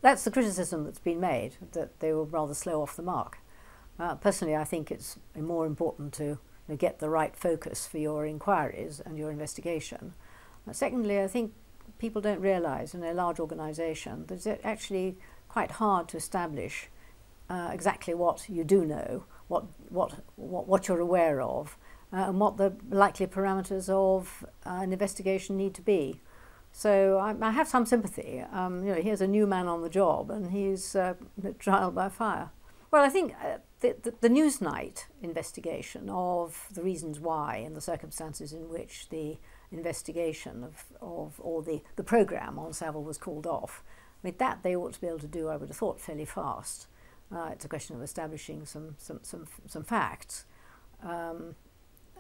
That's the criticism that's been made, that they were rather slow off the mark. Personally, I think it's more important to get the right focus for your inquiries and your investigation. Secondly, I think people don't realise in a large organisation that it's actually quite hard to establish exactly what you do know, what you're aware of, and what the likely parameters of an investigation need to be. So I have some sympathy. Here's a new man on the job, and he's trial by fire. Well, I think the Newsnight investigation of the reasons why and the circumstances in which the investigation or the programme on Savile was called off, I mean, that they ought to be able to do, I would have thought, fairly fast. It's a question of establishing some facts.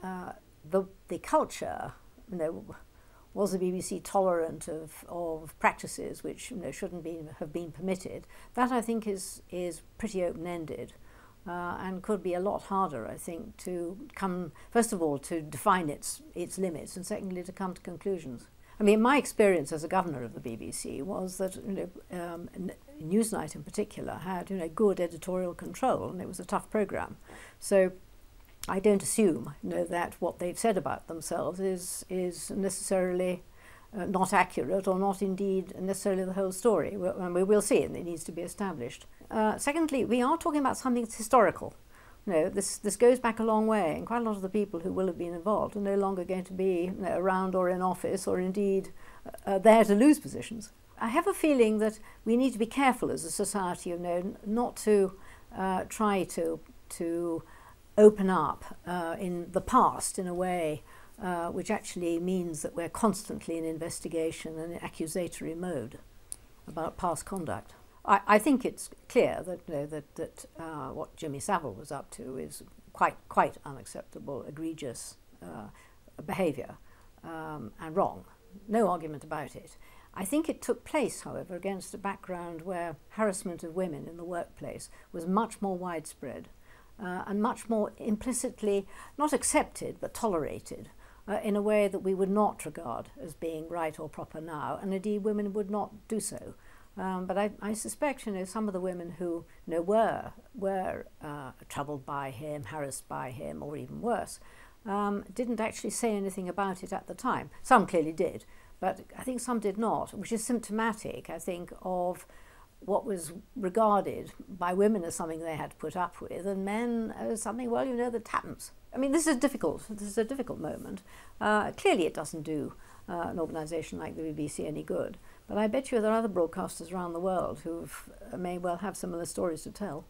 The culture, was the BBC tolerant of practices which shouldn't have been permitted? That, I think, is pretty open-ended and could be a lot harder, I think, to come, first of all, to define its limits, and secondly, to come to conclusions. I mean, my experience as a governor of the BBC was that Newsnight in particular had good editorial control, and it was a tough programme. So I don't assume that what they've said about themselves is necessarily not accurate, or not indeed necessarily the whole story. We will see, and it needs to be established. Secondly, we are talking about something that's historical. This goes back a long way, and quite a lot of the people who will have been involved are no longer going to be around or in office, or indeed there to lose positions. I have a feeling that we need to be careful as a society, not to try to open up in the past in a way which actually means that we're constantly in investigation and accusatory mode about past conduct. I think it's clear that what Jimmy Savile was up to is quite unacceptable, egregious behaviour, and wrong. No argument about it. I think it took place, however, against a background where harassment of women in the workplace was much more widespread and much more implicitly not accepted but tolerated in a way that we would not regard as being right or proper now, and indeed women would not do so. But I suspect some of the women who were troubled by him, harassed by him, or even worse, didn't actually say anything about it at the time. Some clearly did, but I think some did not, which is symptomatic, I think, of what was regarded by women as something they had to put up with, and men as something, well, that happens. I mean, this is difficult. This is a difficult moment. Clearly it doesn't do an organisation like the BBC any good, but I bet you there are other broadcasters around the world who may well have similar stories to tell.